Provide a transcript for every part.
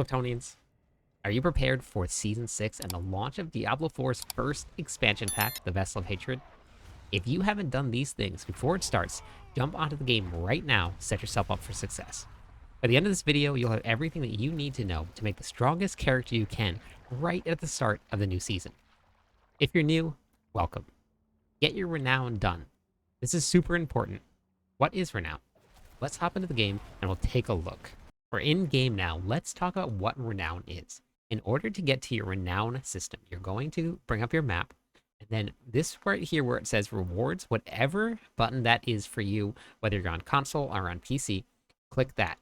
Plutonians, are you prepared for Season 6 and the launch of Diablo 4's first expansion pack, the Vessel of Hatred? If you haven't done these things before it starts, jump onto the game right now, set yourself up for success. By the end of this video, you'll have everything that you need to know to make the strongest character you can right at the start of the new season. If you're new, welcome. Get your Renown done. This is super important. What is Renown? Let's hop into the game and we'll take a look. We're in game now. Let's talk about what Renown is. In order to get to your Renown system, you're going to bring up your map, and then this right here where it says rewards, whatever button that is for you, whether you're on console or on PC, click that.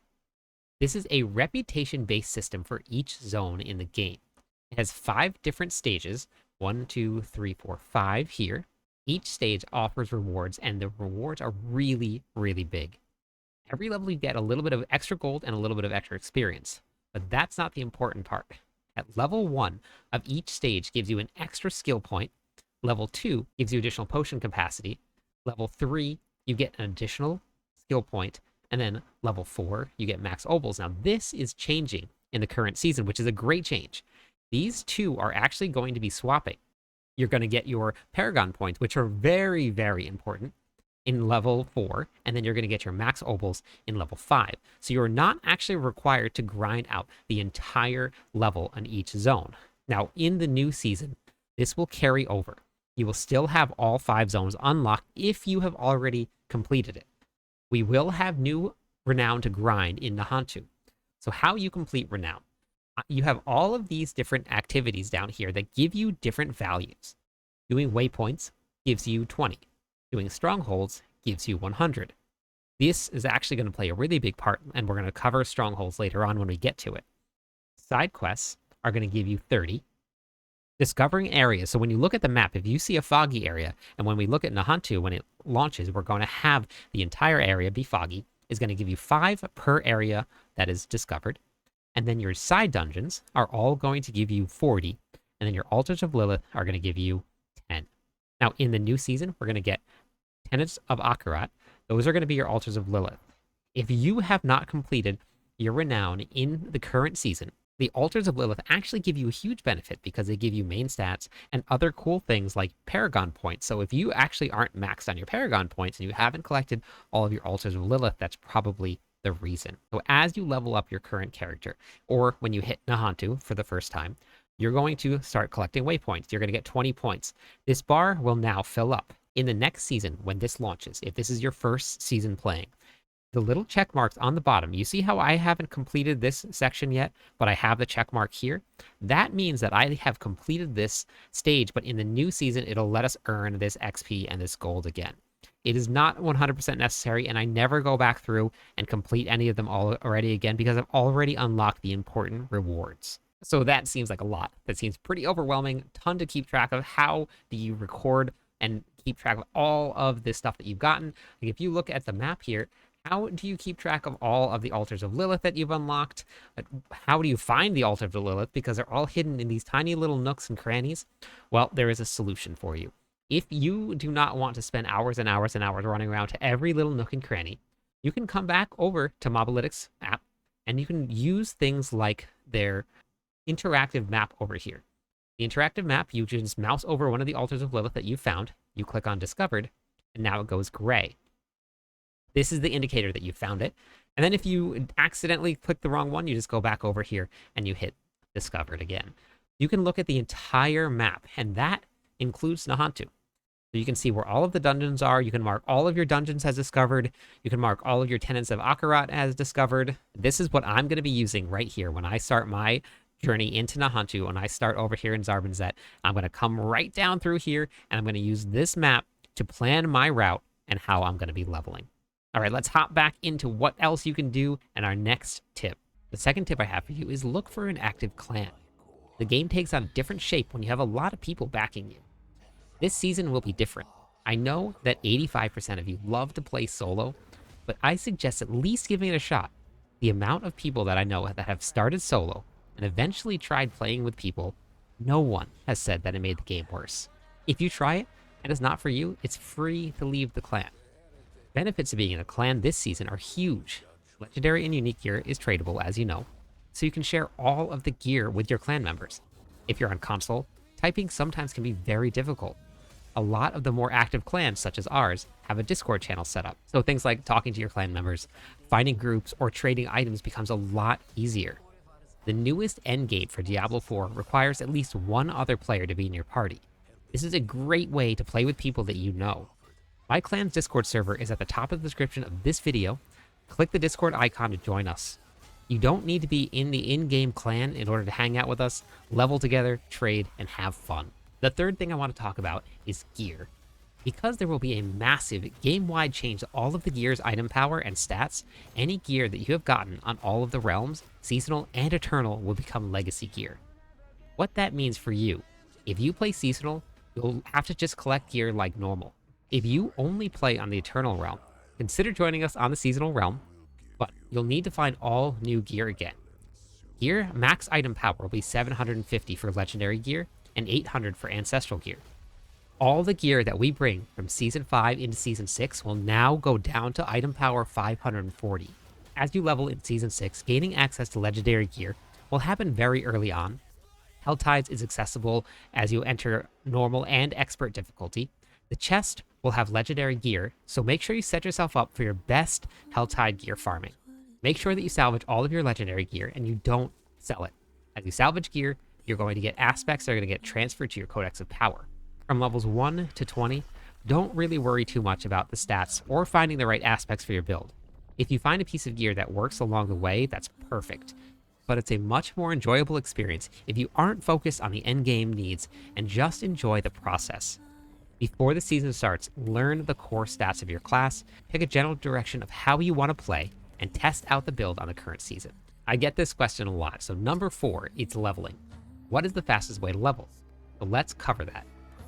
This is a reputation-based system for each zone in the game. It has 5 different stages, 1, 2, 3, 4, 5 here. Each stage offers rewards, and the rewards are really, really big. Every level you get a little bit of extra gold and a little bit of extra experience, but that's not the important part. At level 1 of each stage gives you an extra skill point. Level 2 gives you additional potion capacity. Level 3, you get an additional skill point. And then level 4, you get max obols. Now this is changing in the current season, which is a great change. These two are actually going to be swapping. You're going to get your Paragon points, which are very, very important, in level 4, and then you're going to get your max obols in level 5. So you're not actually required to grind out the entire level on each zone. Now, in the new season, this will carry over. You will still have all 5 zones unlocked if you have already completed it. We will have new Renown to grind in Nahantu. So how you complete Renown? You have all of these different activities down here that give you different values. Doing waypoints gives you 20. Doing strongholds gives you 100. This is actually going to play a really big part, and we're going to cover strongholds later on when we get to it. Side quests are going to give you 30. Discovering areas. So when you look at the map, if you see a foggy area, and when we look at Nahantu, when it launches, we're going to have the entire area be foggy, is going to give you 5 per area that is discovered. And then your side dungeons are all going to give you 40. And then your altars of Lilith are going to give you 10. Now, in the new season, we're going to get tenets of Akarat. Those are going to be your altars of Lilith. If you have not completed your Renown in the current season, the altars of Lilith actually give you a huge benefit because they give you main stats and other cool things like Paragon points. So if you actually aren't maxed on your Paragon points and you haven't collected all of your altars of Lilith, that's probably the reason. So as you level up your current character, or when you hit Nahantu for the first time, you're going to start collecting waypoints. You're going to get 20 points. This bar will now fill up. In the next season, when this launches, if this is your first season playing, the little check marks on the bottom, you see how I haven't completed this section yet, but I have the check mark here? That means that I have completed this stage, but in the new season, it'll let us earn this XP and this gold again. It is not 100% necessary, and I never go back through and complete any of them already again because I've already unlocked the important rewards. So that seems like a lot. That seems pretty overwhelming. Ton to keep track of. How do you record and keep track of all of this stuff that you've gotten? Like if you look at the map here, how do you keep track of all of the altars of Lilith that you've unlocked? How do you find the altars of Lilith? Because they're all hidden in these tiny little nooks and crannies. Well, there is a solution for you. If you do not want to spend hours and hours and hours running around to every little nook and cranny, you can come back over to Mobalytics app and you can use things like their interactive map over here. The interactive map, you just mouse over one of the altars of Lilith that you found, you click on Discovered, and now it goes gray. This is the indicator that you found it. And then if you accidentally click the wrong one, you just go back over here and you hit Discovered again. You can look at the entire map, and that includes Nahantu. So you can see where all of the dungeons are. You can mark all of your dungeons as discovered. You can mark all of your tenets of Akarat as discovered. This is what I'm going to be using right here when I start my journey into Nahantu. When I start over here in Zarbinzet, I'm going to come right down through here, and I'm going to use this map to plan my route and how I'm going to be leveling. All right, let's hop back into what else you can do and our next tip. The second tip I have for you is look for an active clan. The game takes on a different shape when you have a lot of people backing you. This season will be different. I know that 85% of you love to play solo, but I suggest at least giving it a shot. The amount of people that I know that have started solo and eventually tried playing with people, no one has said that it made the game worse. If you try it and it's not for you, it's free to leave the clan. Benefits of being in a clan this season are huge. Legendary and unique gear is tradable, as you know. so you can share all of the gear with your clan members. If you're on console, typing sometimes can be very difficult. A lot of the more active clans, such as ours, have a Discord channel set up, so things like talking to your clan members, finding groups, or trading items becomes a lot easier. The newest endgame for Diablo 4 requires at least one other player to be in your party. This is a great way to play with people that you know. My clan's Discord server is at the top of the description of this video. Click the Discord icon to join us. You don't need to be in the in-game clan in order to hang out with us, level together, trade, and have fun. The third thing I want to talk about is gear. Because there will be a massive game-wide change to all of the gear's item power and stats, any gear that you have gotten on all of the realms, seasonal and eternal, will become legacy gear. What that means for you, if you play seasonal, you'll have to just collect gear like normal. If you only play on the eternal realm, consider joining us on the seasonal realm, but you'll need to find all new gear again. Gear max item power will be 750 for legendary gear and 800 for ancestral gear. All the gear that we bring from Season 5 into Season 6 will now go down to item power 540. As you level in Season 6, gaining access to legendary gear will happen very early on. Helltides is accessible as you enter normal and expert difficulty. The chest will have legendary gear, so make sure you set yourself up for your best Helltide gear farming. Make sure that you salvage all of your legendary gear and you don't sell it. As you salvage gear, you're going to get aspects that are going to get transferred to your Codex of Power. From levels 1 to 20, don't really worry too much about the stats or finding the right aspects for your build. If you find a piece of gear that works along the way, that's perfect. But it's a much more enjoyable experience if you aren't focused on the endgame needs and just enjoy the process. Before the season starts, learn the core stats of your class, pick a general direction of how you want to play, and test out the build on the current season. I get this question a lot, so number 4, it's leveling. What is the fastest way to level? So let's cover that.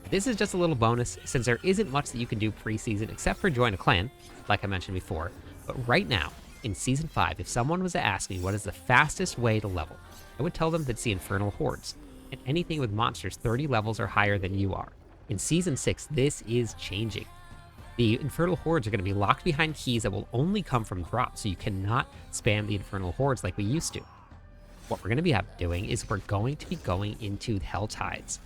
This is just a little bonus, since there isn't much that you can do pre-season except for join a clan, like I mentioned before. But right now, in Season 5, if someone was to ask me what is the fastest way to level, I would tell them that it's the Infernal Hordes, and anything with monsters 30 levels or higher than you are. In Season 6, this is changing. The Infernal Hordes are going to be locked behind keys that will only come from drops, so you cannot spam the Infernal Hordes like we used to. What we're going to be doing is we're going to be going into Helltides.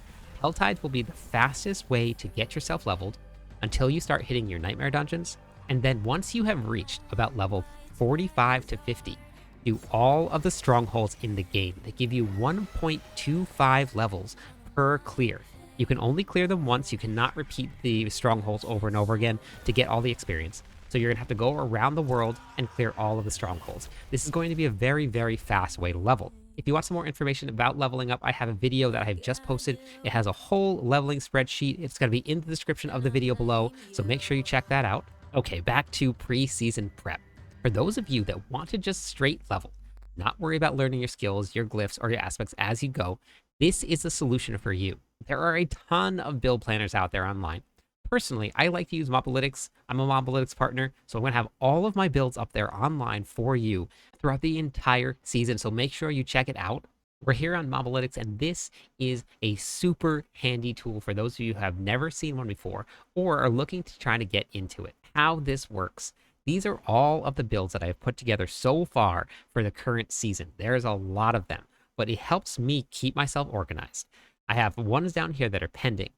Helltides will be the fastest way to get yourself leveled until you start hitting your Nightmare dungeons, and then once you have reached about level 45 to 50, do all of the strongholds in the game. They give you 1.25 levels per clear. You can only clear them once. You cannot repeat the strongholds over and over again to get all the experience. So you're going to have to go around the world and clear all of the strongholds. This is going to be a very, very fast way to level. If you want some more information about leveling up, I have a video that I have just posted. It has a whole leveling spreadsheet. It's going to be in the description of the video below, so make sure you check that out. Okay, back to pre-season prep. For those of you that want to just straight level, not worry about learning your skills, your glyphs, or your aspects as you go, this is the solution for you. There are a ton of build planners out there online. Personally, I like to use Mobalytics. I'm a Mobalytics partner, so I'm going to have all of my builds up there online for you throughout the entire season, so make sure you check it out. We're here on Mobalytics, and this is a super handy tool for those of you who have never seen one before or are looking to try to get into it. How this works. These are all of the builds that I've put together so far for the current season. There's a lot of them, but it helps me keep myself organized. I have ones down here that are pending.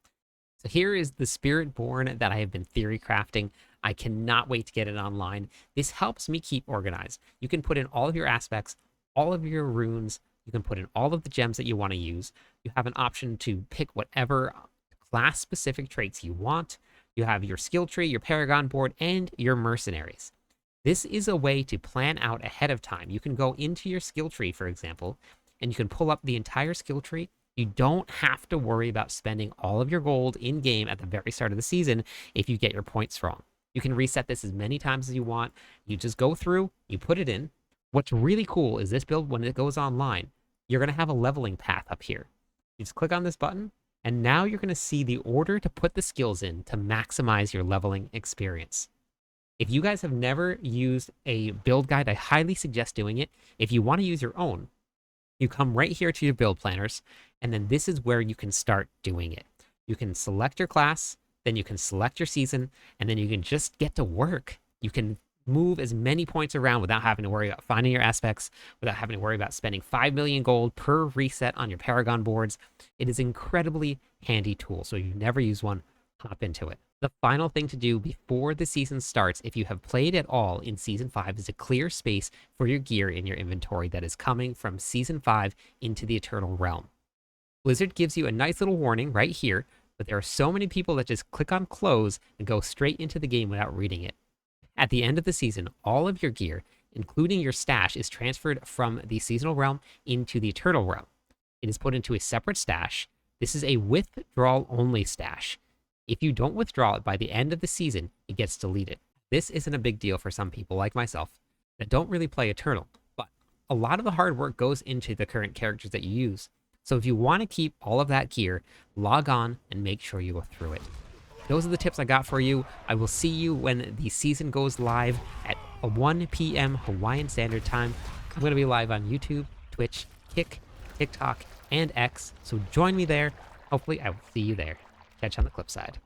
So here is the Spiritborn that I have been theory crafting. I cannot wait to get it online. This helps me keep organized. You can put in all of your aspects, all of your runes. You can put in all of the gems that you want to use. You have an option to pick whatever class-specific traits you want. You have your skill tree, your Paragon board, and your mercenaries. This is a way to plan out ahead of time. You can go into your skill tree, for example, and you can pull up the entire skill tree. You don't have to worry about spending all of your gold in-game at the very start of the season if you get your points wrong. You can reset this as many times as you want. You just go through, you put it in. What's really cool is this build, when it goes online, you're going to have a leveling path up here. You just click on this button, and now you're going to see the order to put the skills in to maximize your leveling experience. If you guys have never used a build guide, I highly suggest doing it. If you want to use your own, you come right here to your build planners, and then this is where you can start doing it. You can select your class, then you can select your season, and then you can just get to work. You can move as many points around without having to worry about finding your aspects, without having to worry about spending 5 million gold per reset on your Paragon boards. It is an incredibly handy tool, so if you've never used one, hop into it. The final thing to do before the season starts, if you have played at all in Season 5, is to clear space for your gear in your inventory that is coming from Season 5 into the Eternal Realm. Blizzard gives you a nice little warning right here, but there are so many people that just click on close and go straight into the game without reading it. At the end of the season, all of your gear, including your stash, is transferred from the Seasonal Realm into the Eternal Realm. It is put into a separate stash. This is a withdrawal-only stash. If you don't withdraw it by the end of the season, it gets deleted. This isn't a big deal for some people like myself that don't really play Eternal, but a lot of the hard work goes into the current characters that you use. So if you want to keep all of that gear, log on and make sure you go through it. Those are the tips I got for you. I will see you when the season goes live at 1 p.m. Hawaiian Standard Time. I'm going to be live on YouTube, Twitch, Kick, TikTok, and X, so join me there. Hopefully I will see you there. Catch you on the clip side.